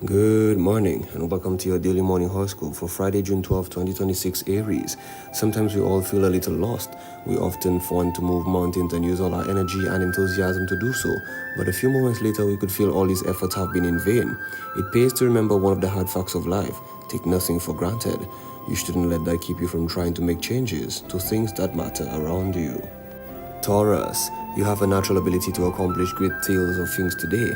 Good morning and welcome to your daily morning horoscope for Friday, June 12, 2026 Aries. Sometimes we all feel a little lost. We often want to move mountains and use all our energy and enthusiasm to do so, but a few moments later we could feel all these efforts have been in vain. It pays to remember one of the hard facts of life: take nothing for granted. You shouldn't let that keep you from trying to make changes to things that matter around you. Taurus, you have a natural ability to accomplish great deals of things today.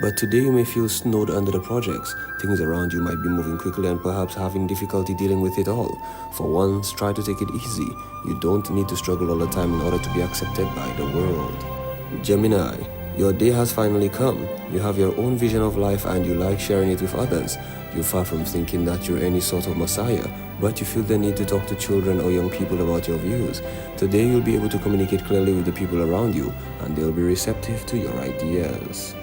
But today you may feel snowed under the projects. Things around you might be moving quickly and perhaps having difficulty dealing with it all. For once, try to take it easy. You don't need to struggle all the time in order to be accepted by the world. Gemini, your day has finally come. You have your own vision of life and you like sharing it with others. You're far from thinking that you're any sort of messiah, but you feel the need to talk to children or young people about your views. Today you'll be able to communicate clearly with the people around you and they'll be receptive to your ideas.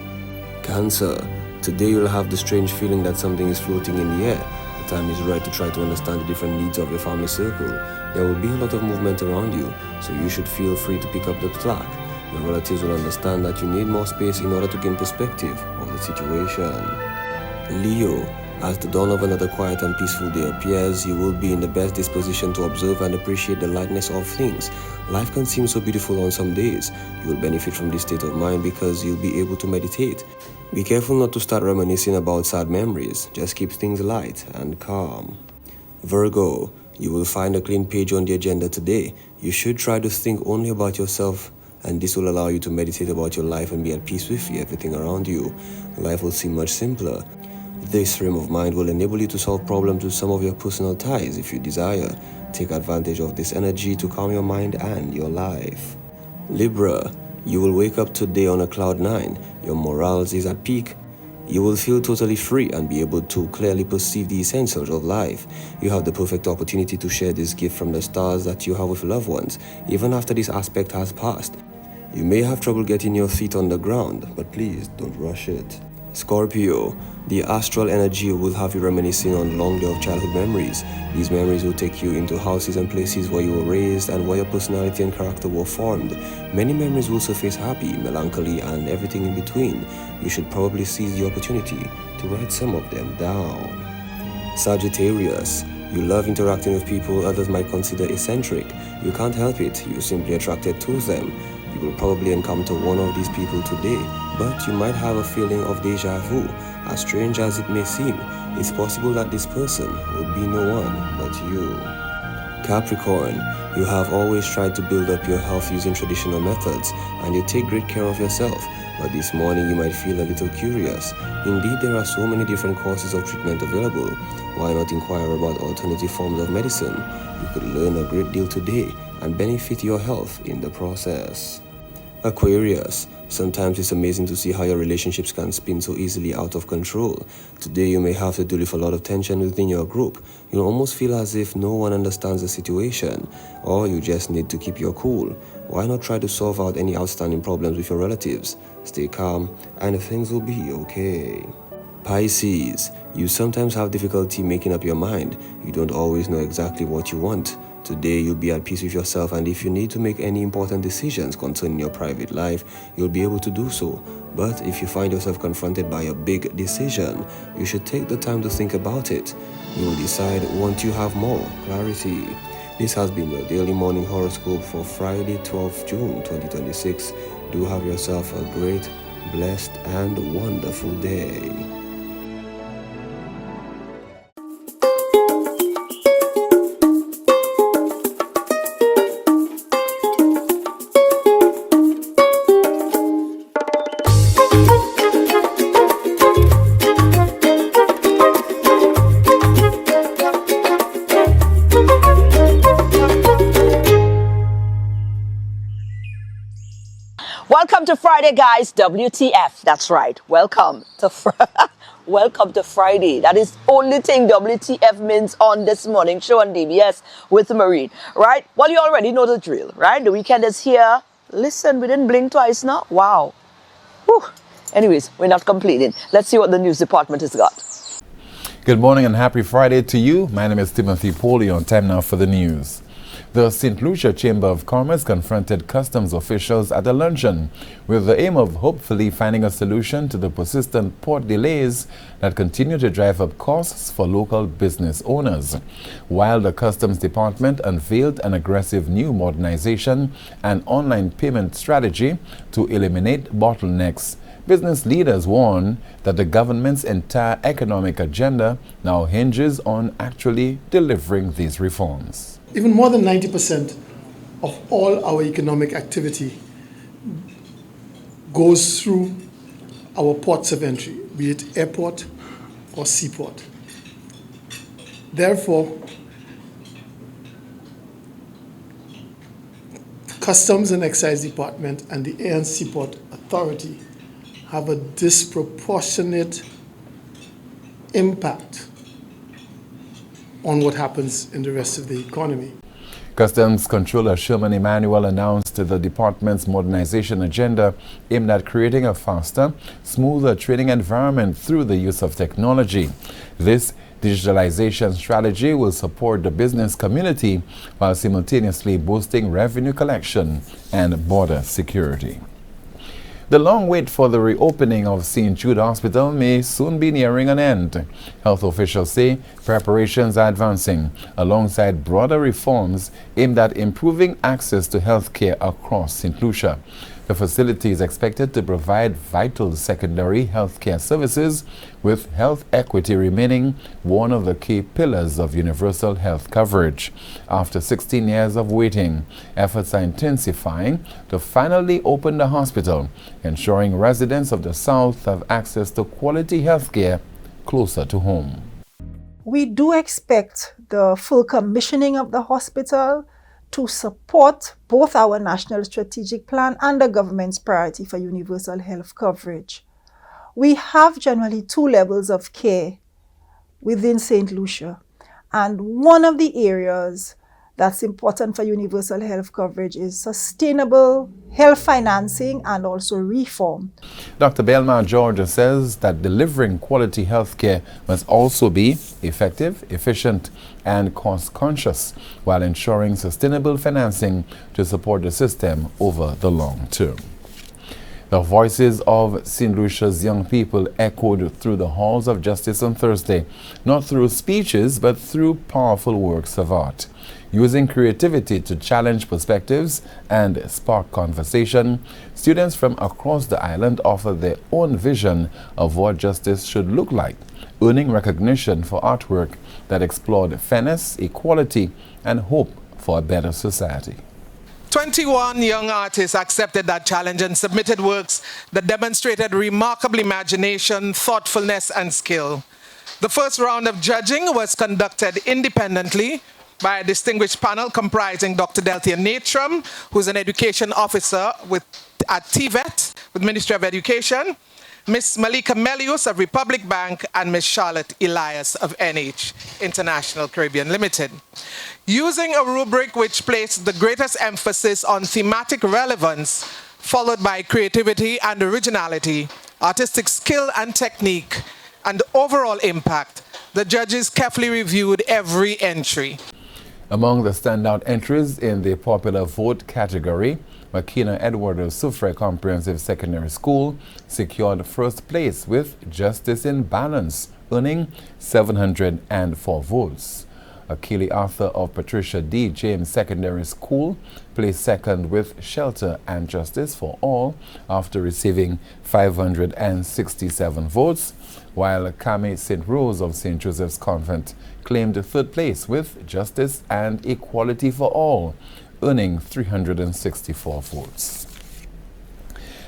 Cancer, today you'll have the strange feeling that something is floating in the air. The time is right to try to understand the different needs of your family circle. There will be a lot of movement around you, so you should feel free to pick up the slack. Your relatives will understand that you need more space in order to gain perspective of the situation. Leo, as the dawn of another quiet and peaceful day appears, you will be in the best disposition to observe and appreciate the lightness of things. Life can seem so beautiful on some days. You will benefit from this state of mind because you'll be able to meditate. Be careful not to start reminiscing about sad memories. Just keep things light and calm. Virgo, you will find a clean page on the agenda today. You should try to think only about yourself, and this will allow you to meditate about your life and be at peace with everything around you. Life will seem much simpler. This frame of mind will enable you to solve problems with some of your personal ties if you desire. Take advantage of this energy to calm your mind and your life. Libra, you will wake up today on a cloud 9. Your morale is at peak. You will feel totally free and be able to clearly perceive the essentials of life. You have the perfect opportunity to share this gift from the stars that you have with loved ones, even after this aspect has passed. You may have trouble getting your feet on the ground, but please don't rush it. Scorpio, the astral energy will have you reminiscing on long day of childhood memories. These memories will take you into houses and places where you were raised and where your personality and character were formed. Many memories will surface happy, melancholy, and everything in between. You should probably seize the opportunity to write some of them down. Sagittarius, you love interacting with people others might consider eccentric. You can't help it, you're simply attracted to them. You will probably encounter one of these people today, but you might have a feeling of deja vu. As strange as it may seem, it's possible that this person will be no one but you. Capricorn, you have always tried to build up your health using traditional methods, and you take great care of yourself, but this morning you might feel a little curious. Indeed, there are so many different courses of treatment available. Why not inquire about alternative forms of medicine? You could learn a great deal today and benefit your health in the process. Aquarius, sometimes it's amazing to see how your relationships can spin so easily out of control. Today you may have to deal with a lot of tension within your group. You'll almost feel as if no one understands the situation, or you just need to keep your cool. Why not try to solve out any outstanding problems with your relatives? Stay calm and things will be okay. Pisces, you sometimes have difficulty making up your mind. You don't always know exactly what you want. Today you'll be at peace with yourself, and if you need to make any important decisions concerning your private life, you'll be able to do so. But if you find yourself confronted by a big decision, you should take the time to think about it. You will decide once you have more clarity. This has been your daily morning horoscope for Friday, 12th June 2026. Do have yourself a great, blessed, and wonderful day. Welcome to Friday, guys. WTF. That's right. Welcome to Friday. That is only thing WTF means on this morning show on DBS with Marine. Right? Well, you already know the drill, right? The weekend is here. Listen, we didn't blink twice now. Wow. Whew. Anyways, we're not complaining. Let's see what the news department has got. Good morning and happy Friday to you. My name is Timothy Pauly. On time now for the news. The St. Lucia Chamber of Commerce confronted customs officials at a luncheon with the aim of hopefully finding a solution to the persistent port delays that continue to drive up costs for local business owners. While the Customs Department unveiled an aggressive new modernization and online payment strategy to eliminate bottlenecks, business leaders warn that the government's entire economic agenda now hinges on actually delivering these reforms. Even more than 90% of all our economic activity goes through our ports of entry, be it airport or seaport. Therefore, Customs and Excise Department and the Air and Seaport Authority have a disproportionate impact on what happens in the rest of the economy. Customs Controller Sherman Emmanuel announced the department's modernization agenda aimed at creating a faster, smoother trading environment through the use of technology. This digitalization strategy will support the business community while simultaneously boosting revenue collection and border security. The long wait for the reopening of St. Jude Hospital may soon be nearing an end. Health officials say preparations are advancing alongside broader reforms aimed at improving access to health care across St. Lucia. The facility is expected to provide vital secondary health care services, with health equity remaining one of the key pillars of universal health coverage. After 16 years of waiting, efforts are intensifying to finally open the hospital, ensuring residents of the South have access to quality health care closer to home. We do expect the full commissioning of the hospital to support both our national strategic plan and the government's priority for universal health coverage. We have generally two levels of care within St. Lucia, and one of the areas that's important for universal health coverage is sustainable health financing and also reform. Dr. Belmar George says that delivering quality health care must also be effective, efficient, and cost-conscious, while ensuring sustainable financing to support the system over the long term. The voices of St. Lucia's young people echoed through the halls of justice on Thursday, not through speeches, but through powerful works of art. Using creativity to challenge perspectives and spark conversation, students from across the island offered their own vision of what justice should look like, earning recognition for artwork that explored fairness, equality, and hope for a better society. 21 young artists accepted that challenge and submitted works that demonstrated remarkable imagination, thoughtfulness, and skill. The first round of judging was conducted independently by a distinguished panel comprising Dr. Delthea Natram, who's an education officer at TVET, with Ministry of Education, Ms. Malika Melius of Republic Bank, and Ms. Charlotte Elias of NH International Caribbean Limited. Using a rubric which placed the greatest emphasis on thematic relevance, followed by creativity and originality, artistic skill and technique, and overall impact, the judges carefully reviewed every entry. Among the standout entries in the popular vote category, Makina Edward Sufre Comprehensive Secondary School secured first place with Justice in Balance, earning 704 votes. Akili Arthur of Patricia D. James Secondary School placed second with Shelter and Justice for All after receiving 567 votes, while Kami St. Rose of St. Joseph's Convent claimed third place with Justice and Equality for All, earning 364 votes.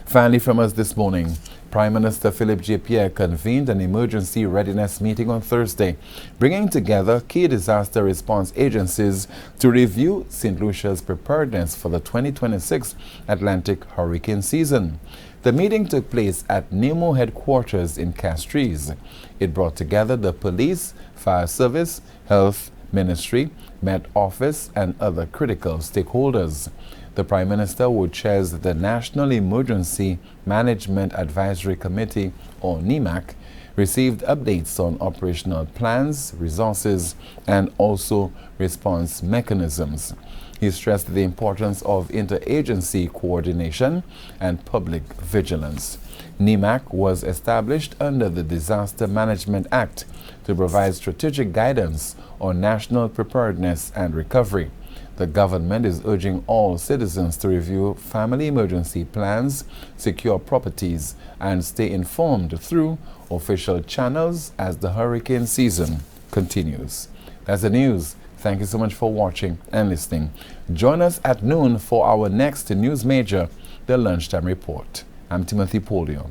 Finally, from us this morning, Prime Minister Philip J. Pierre convened an emergency readiness meeting on Thursday, bringing together key disaster response agencies to review St. Lucia's preparedness for the 2026 Atlantic hurricane season. The meeting took place at NEMO headquarters in Castries. It brought together the police, fire service, health ministry, Met Office, and other critical stakeholders. The Prime Minister, who chairs the National Emergency Management Advisory Committee, or NEMAC, received updates on operational plans, resources, and also response mechanisms. He stressed the importance of interagency coordination and public vigilance. NEMAC was established under the Disaster Management Act to provide strategic guidance on national preparedness and recovery. The government is urging all citizens to review family emergency plans, secure properties, and stay informed through official channels as the hurricane season continues. That's the news. Thank you so much for watching and listening. Join us at noon for our next news major, the Lunchtime Report. I'm Timothy Polion.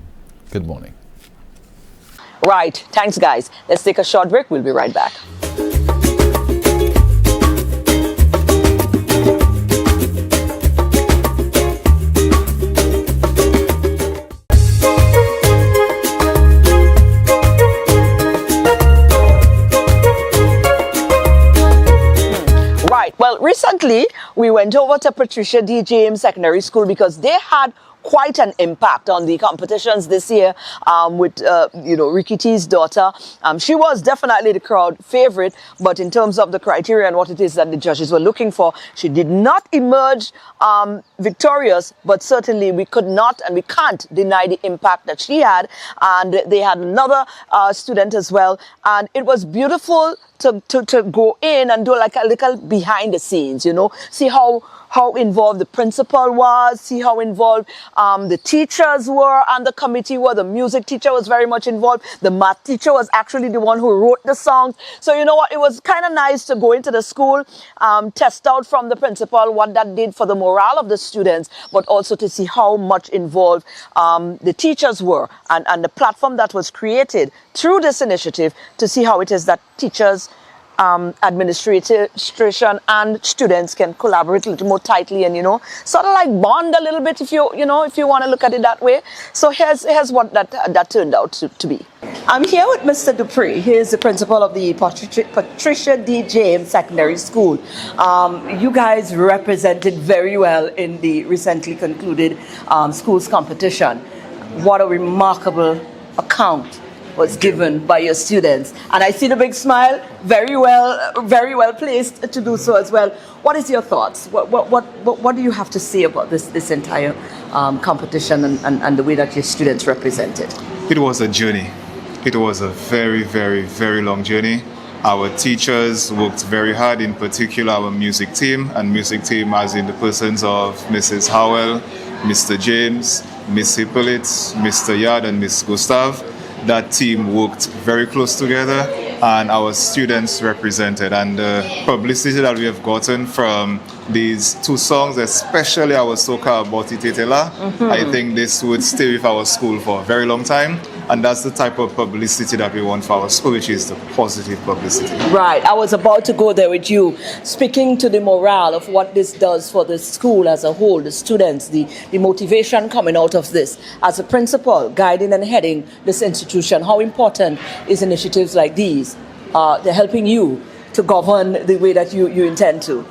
Good morning. Right. Thanks, guys. Let's take a short break. We'll be right back. Well, recently we went over to Patricia D. James Secondary School because they had quite an impact on the competitions this year with, Ricky T's daughter. She was definitely the crowd favorite, but in terms of the criteria and what it is that the judges were looking for, she did not emerge victorious, but certainly we could not and we can't deny the impact that she had. And they had another student as well. And it was beautiful to go in and do like a little behind the scenes, see how involved the principal was, see how involved the teachers were and the committee were. The music teacher was very much involved. The math teacher was actually the one who wrote the songs. So you know what, it was kind of nice to go into the school, test out from the principal what that did for the morale of the students, but also to see how much involved the teachers were and the platform that was created through this initiative to see how it is that teachers, administration and students can collaborate a little more tightly and, sort of like bond a little bit if you want to look at it that way. So here's what that turned out to be. I'm here with Mr. Dupre. He is the principal of the Patricia D. James Secondary School. You guys represented very well in the recently concluded schools competition. What a remarkable account was given by your students. And I see the big smile, very well placed to do so as well. What is your thoughts? What do you have to say about this entire competition and the way that your students represented? It was a journey. It was a very, very, very long journey. Our teachers worked very hard, in particular our music team, as in the persons of Mrs. Howell, Mr. James, Miss Hippolyte, Mr. Yard, and Miss Gustav. That team worked very close together, and our students represented. And the publicity that we have gotten from these two songs, especially our Soca Boti Tetela, I think this would stay with our school for a very long time. And that's the type of publicity that we want for our school, which is the positive publicity. Right. I was about to go there with you, speaking to the morale of what this does for the school as a whole, the students, the motivation coming out of this. As a principal, guiding and heading this institution, how important is initiatives like these? They're helping you to govern the way that you intend to.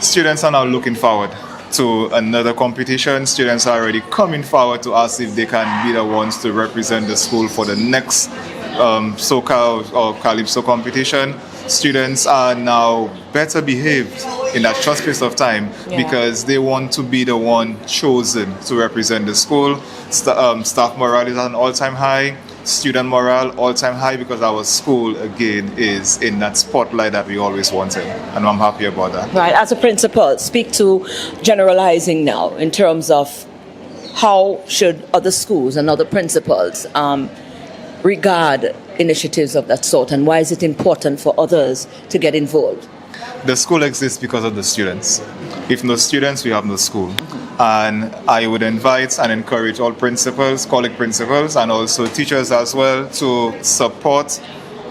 Students are now looking forward to another competition. Students are already coming forward to ask if they can be the ones to represent the school for the next Soca or Calypso competition. Students are now better behaved in that short space of time because they want to be the one chosen to represent the school. Staff morale is at an all-time high. Student morale all-time high because our school again is in that spotlight that we always wanted, and I'm happy about that. Right. As a principal, speak to generalizing now in terms of how should other schools and other principals regard initiatives of that sort, and why is it important for others to get involved? The school exists because of the students. If no students, we have no school. And I would invite and encourage all principals, college principals, and also teachers as well to support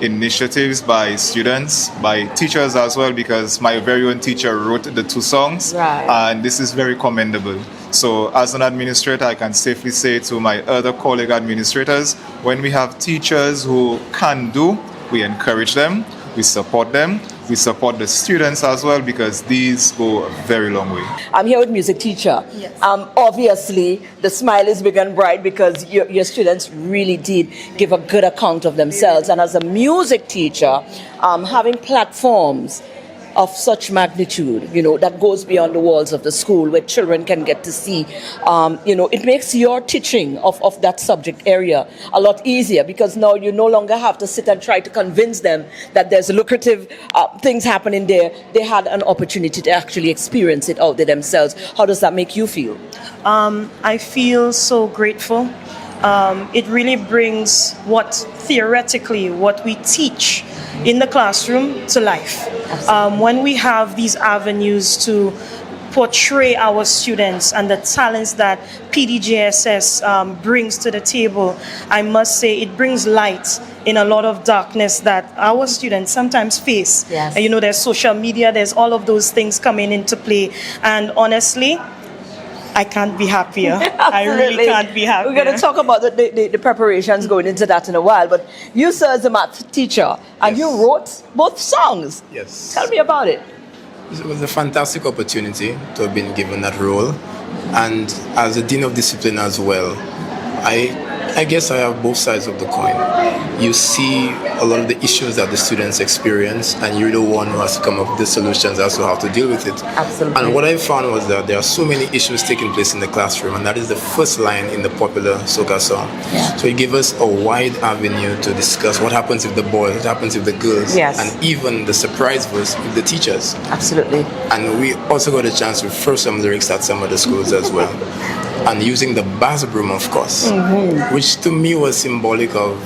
initiatives by students, by teachers as well, because my very own teacher wrote the two songs, and this is very commendable. So as an administrator, I can safely say to my other colleague administrators, when we have teachers who can do, we encourage them, we support them. We support the students as well because these go a very long way. I'm here with music teacher. Yes. Obviously, the smile is big and bright because your students really did give a good account of themselves. And as a music teacher, having platforms of such magnitude, that goes beyond the walls of the school where children can get to see, it makes your teaching of that subject area a lot easier, because now you no longer have to sit and try to convince them that there's lucrative things happening there. They had an opportunity to actually experience it out there themselves. How does that make you feel? I feel so grateful. It really brings what we teach in the classroom to life. When we have these avenues to portray our students and the talents that PDJSS brings to the table, I must say it brings light in a lot of darkness that our students sometimes face. Yes. There's social media, there's all of those things coming into play. And honestly, I can't be happier. I really can't be happier. We're going to talk about the preparations going into that in a while. But you, sir, as a math teacher, and you wrote both songs. Yes. Tell me about it. It was a fantastic opportunity to have been given that role. And as a Dean of Discipline as well, I guess I have both sides of the coin. You see a lot of the issues that the students experience, and you're the one who has to come up with the solutions as to how to deal with it. Absolutely. And what I found was that there are so many issues taking place in the classroom, and that is the first line in the popular soca song. Yeah. So it gave us a wide avenue to discuss what happens with the boys, what happens with the girls, Yes. and even the surprise verse with the teachers. Absolutely. And we also got a chance to throw some lyrics at some of the schools as well. And using the bass broom, of course, which to me was symbolic of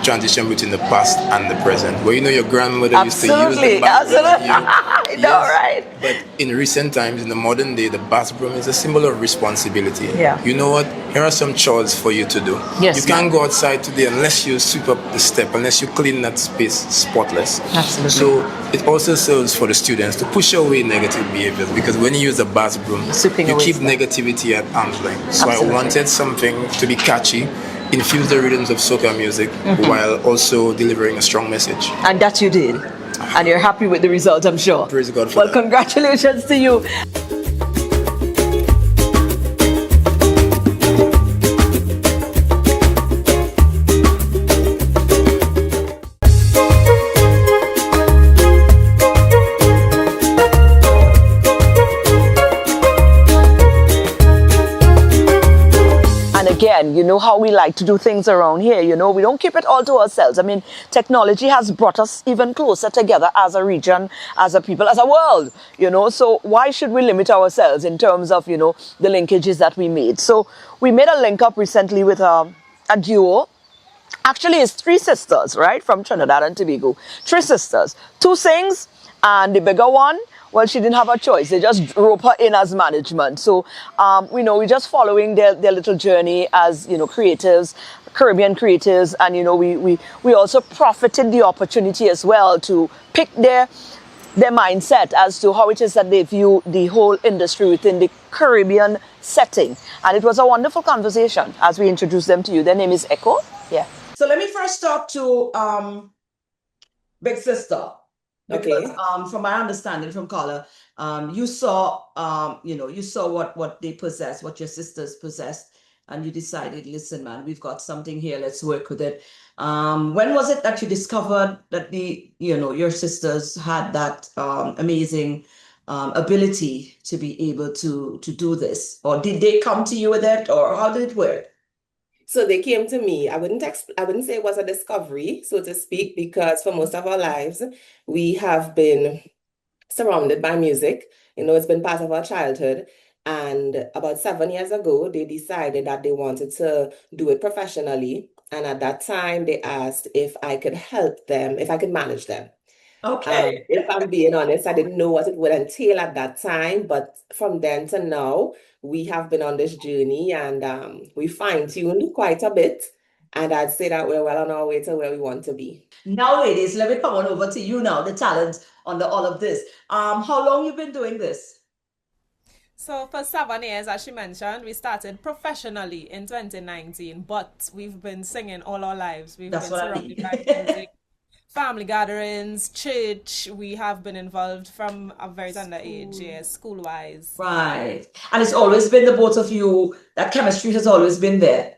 transition between the past and the present. Where your grandmother used to use the bass broom. I know, right? But in recent times, in the modern day, the bass broom is a symbol of responsibility. Yeah. You know what? Here are some chores for you to do. Yes, you can't go outside today unless you sweep up the step, unless you clean that space spotless. Absolutely. So it also serves for the students to push away negative behaviors, because when you use a bass broom, Sweeping you away keep stuff. negativity at arm's length. So Absolutely. I wanted something to be catchy, infuse the rhythms of soca music while also delivering a strong message. And that you did. And you're happy with the result, I'm sure. Praise God for Well, that. congratulations to you. Again, you know how we like to do things around here. We don't keep it all to ourselves. I mean, technology has brought us even closer together as a region, as a people, as a world, So why should we limit ourselves in terms of, the linkages that we made? So we made a link up recently with a duo. Actually, it's three sisters, right, from Trinidad and Tobago. Three sisters. Two sings, and the bigger one, well, she didn't have a choice. They just rope her in as management. So, we're just following their little journey as, creatives, Caribbean creatives. And, we also profited the opportunity as well to pick their mindset as to how it is that they view the whole industry within the Caribbean setting. And it was a wonderful conversation as we introduced them to you. Their name is Echo. Yeah. So let me first talk to Big Sister. Because from my understanding from Carla, you saw what they possess, what your sisters possessed, and you decided, listen, man, we've got something here, let's work with it. When was it that you discovered that your sisters had that amazing ability to be able to do this? Or did they come to you with it, or how did it work? So they came to me. I wouldn't say it was a discovery, so to speak, because for most of our lives, we have been surrounded by music. It's been part of our childhood. And about 7 years ago, they decided that they wanted to do it professionally. And at that time, they asked if I could help them, if I could manage them. Okay. If I'm being honest, I didn't know what it would entail at that time, but from then to now, we have been on this journey, and we fine-tuned quite a bit, and I'd say that we're well on our way to where we want to be. Now, ladies, let me come on over to you now, the talent under all of this. How long you been doing this? So for 7 years, as she mentioned, we started professionally in 2019, but we've been singing all our lives. We've been surrounded by music. Family gatherings, church, we have been involved from a very tender age, yes, school-wise. Right. And it's always been the both of you, that chemistry has always been there.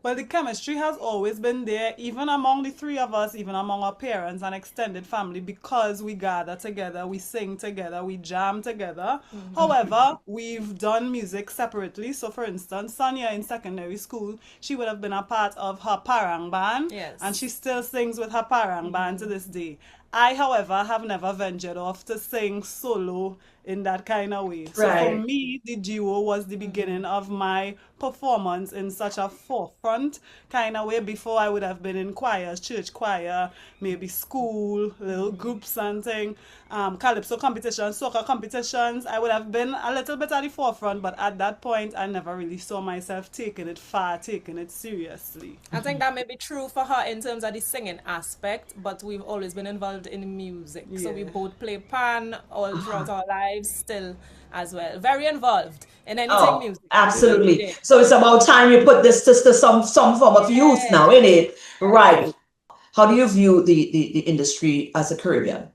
Well, the chemistry has always been there, even among the three of us, even among our parents and extended family, because we gather together, we sing together, we jam together. However, we've done music separately. So, for instance, Sonia in secondary school, she would have been a part of her parang band, and she still sings with her parang band to this day. I, however, have never ventured off to sing solo in that kind of way. So for me, the duo was the beginning of my performance in such a forefront kind of way. Before, I would have been in choirs, church choir, maybe school, little groups and thing, calypso competitions, soca competitions. I would have been a little bit at the forefront, but at that point, I never really saw myself taking it far, taking it seriously. I think that may be true for her in terms of the singing aspect, but we've always been involved in music. So we both play pan all throughout our lives still as well. Very involved in anything music. Absolutely. So it's about time you put this to some form of use now, isn't it? Right. How do you view the industry as a Caribbean?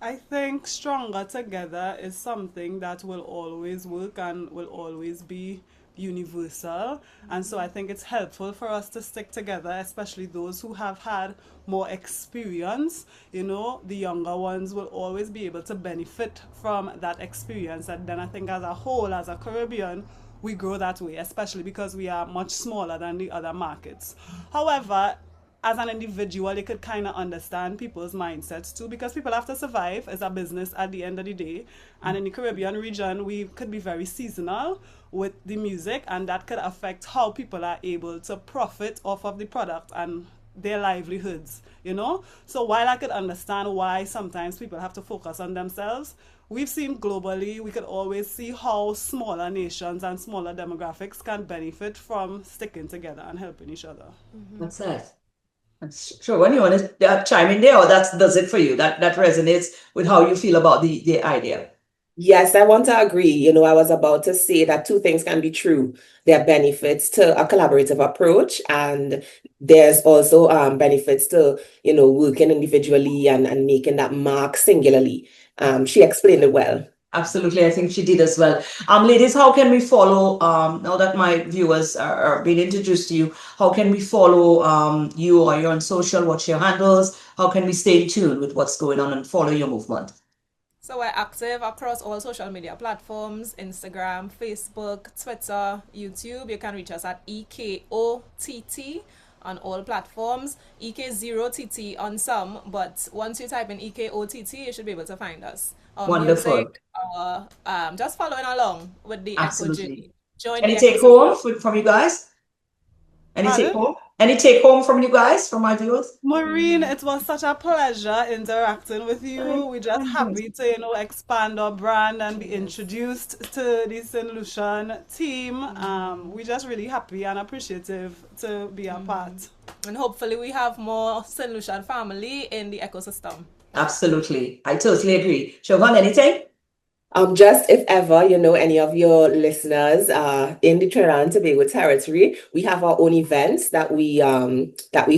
I think stronger together is something that will always work and will always be universal. And so I think it's helpful for us to stick together, especially those who have had more experience. You know, the younger ones will always be able to benefit from that experience. And then I think as a whole, as a Caribbean, we grow that way, especially because we are much smaller than the other markets. However, as an individual, you could kind of understand people's mindsets too, because people have to survive as a business at the end of the day. And in the Caribbean region, we could be very seasonal with the music, and that could affect how people are able to profit off of the product and their livelihoods, you know? So while I could understand why sometimes people have to focus on themselves, we've seen globally, we could always see how smaller nations and smaller demographics can benefit from sticking together and helping each other. That's it. Sure, when you want to chime in there, or that does it for you? That resonates with how you feel about the idea. Yes, I want to agree. You know, I was about to say that two things can be true. There are benefits to a collaborative approach, and there's also benefits to, you know, working individually and making that mark singularly. She explained it well. Absolutely, I think she did as well. Ladies, how can we follow, now that my viewers are being introduced to you, how can we follow you? Are you on social? What's your handles? How can we stay in tune with what's going on and follow your movement? So we're active across all social media platforms, Instagram, Facebook, Twitter, YouTube. You can reach us at EKOTT on all platforms, EK0TT on some, but once you type in EKOTT, you should be able to find us. Wonderful. Music, just following along with the Echo journey. Any take home from you guys? Any take home from you guys, from my viewers? Maureen, it was such a pleasure interacting with you. We're just happy to, you know, expand our brand and be introduced to the St. Lucian team. We're just really happy and appreciative to be a part. And hopefully we have more St. Lucian family in the ecosystem. Absolutely. I totally agree. Siobhan, anything? Just if ever, you know, any of your listeners in the Trinidad and Tobago territory, we have our own events that we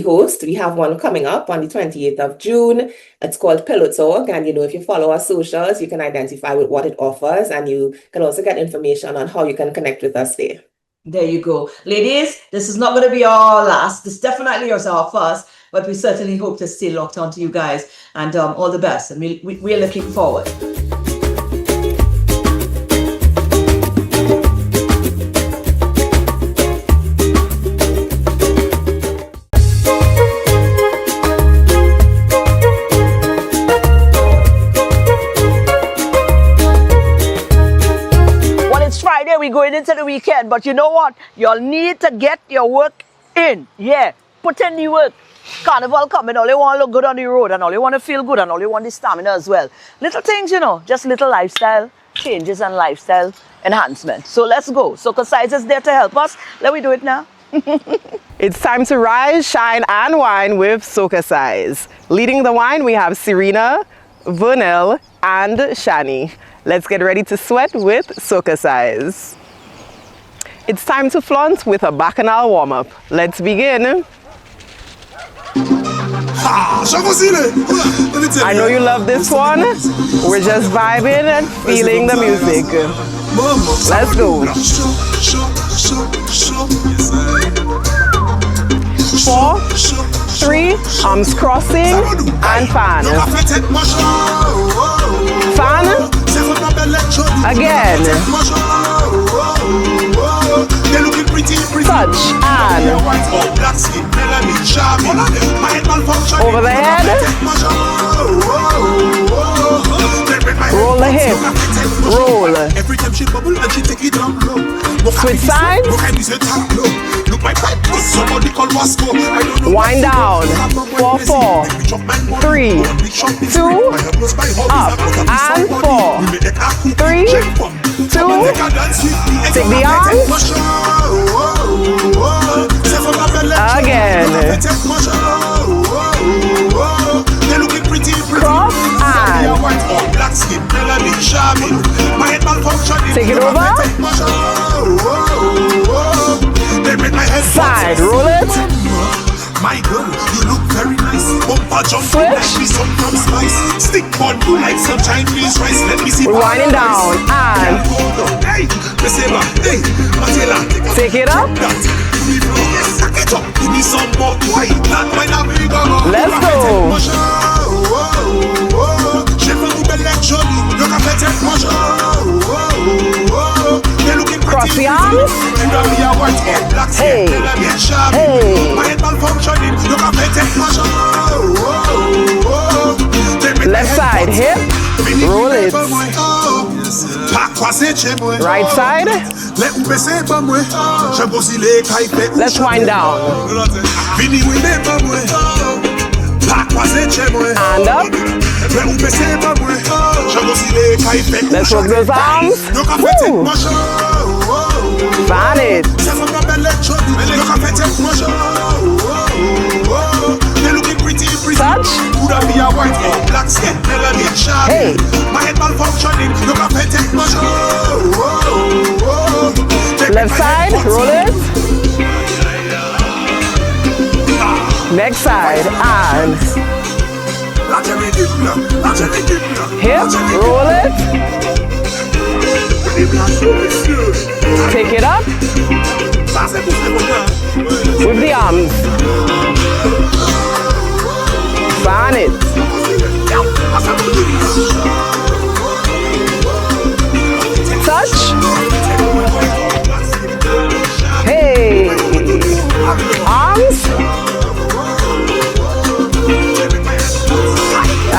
host. We have one coming up on the 28th of June. It's called Pillow Talk, and you know, if you follow our socials, you can identify with what it offers, and you can also get information on how you can connect with us there. There you go. Ladies, this is not going to be our last. This definitely is our first, but we certainly hope to stay locked on to you guys, and all the best, and we're looking forward. We're going into the weekend, but you know what? You'll need to get your work in. Yeah, put in the work. Carnival coming, all you want to look good on the road, and all you want to feel good, and all you want is stamina as well. Little things, you know, just little lifestyle changes and lifestyle enhancement. So let's go. SocaCize is there to help us. Let me do it now. It's time to rise, shine, and wine with SocaCize. Leading the wine, we have Serena, Vernell, and Shani. Let's get ready to sweat with SocaCize. It's time to flaunt with a bacchanal warm-up. Let's begin. I know you love this one. We're just vibing and feeling the music. Let's go. 4, 3, arms crossing, and fan. Fan. Again. Touch and over the head. Roll the hip. Roll. Switch sides. Wind down. 4, 4, 3, 2, up and 4, 3, 2. Take the arms. Again. Cross and take it over. Side, roll it. My girl, you look very nice. Switch. Stick on you like some Chinese rice. Let me see. We're winding down and take it up. Let's go. Cross the arms. Hey, hey. Left side, hip. Roll it. Right side. Let's wind down. And up. Let's work those arms. Woo. Fan it. Touch. Hey. Left side, roll it. Next side, and hip, roll it. Take it up. With the arms. Fan it. Touch. Hey. Arms.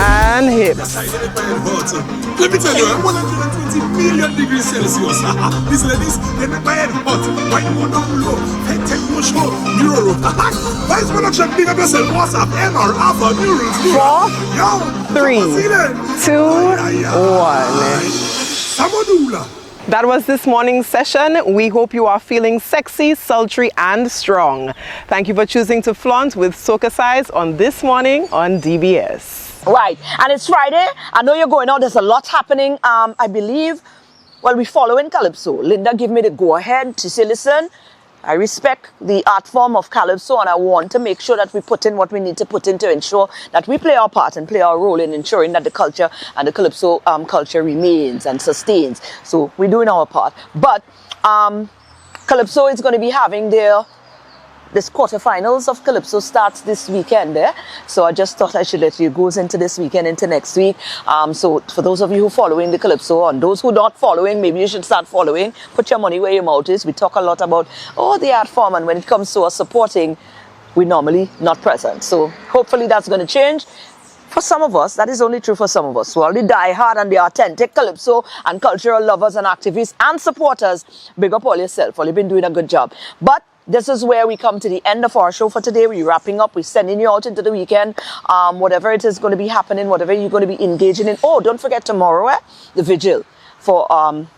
And hips. Let me tell you, 120 million degrees Celsius. These ladies, they make my head hot. Why you want down low? Hey, take no show. Neuro. Vice production, big up yourself. WhatsApp, MR, Alpha, Neurals. 4, 3, 2, 1. That was this morning's session. We hope you are feeling sexy, sultry, and strong. Thank you for choosing to flaunt with SocaCize on This Morning on DBS. Right, and it's Friday. I know you're going out. There's a lot happening. I believe, well, we're following Calypso. Linda gave me the go-ahead to say, listen, I respect the art form of Calypso, and I want to make sure that we put in what we need to put in to ensure that we play our part and play our role in ensuring that the culture and the Calypso culture remains and sustains. So we're doing our part. But Calypso is going to be having this quarterfinals of Calypso starts this weekend there. So I just thought I should let you go into this weekend, into next week. So for those of you who are following the Calypso, and those who are not following, maybe you should start following. Put your money where your mouth is. We talk a lot about, the art form, and when it comes to us supporting, we're normally not present. So hopefully that's going to change. For some of us, that is only true for some of us. Well, the die-hard and the authentic Calypso and cultural lovers and activists and supporters, big up all yourself. Well, you've been doing a good job. But this is where we come to the end of our show for today. We're wrapping up. We're sending you out into the weekend. Whatever it is going to be happening, whatever you're going to be engaging in. Oh, don't forget tomorrow, the vigil for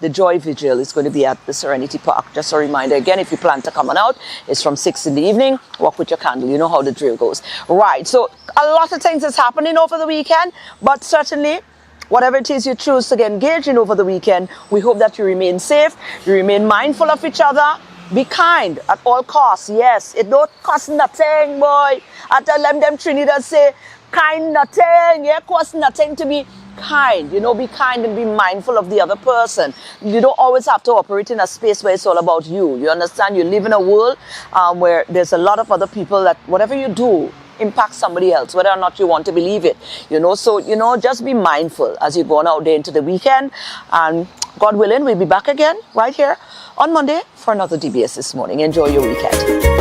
the Joy Vigil is going to be at the Serenity Park. Just a reminder again, if you plan to come on out, it's from 6 in the evening. Walk with your candle. You know how the drill goes. Right. So a lot of things is happening over the weekend, but certainly whatever it is you choose to get engaged in over the weekend, we hope that you remain safe, you remain mindful of each other. Be kind at all costs. Yes, it don't cost nothing, boy. I tell them Trinidad say, kind nothing. Yeah, cost nothing to be kind, be kind and be mindful of the other person. You don't always have to operate in a space where it's all about you. You understand? You live in a world where there's a lot of other people that whatever you do impacts somebody else, whether or not you want to believe it. So, just be mindful as you're going out there into the weekend. And God willing, we'll be back again right here on Monday for another DBS This Morning. Enjoy your weekend.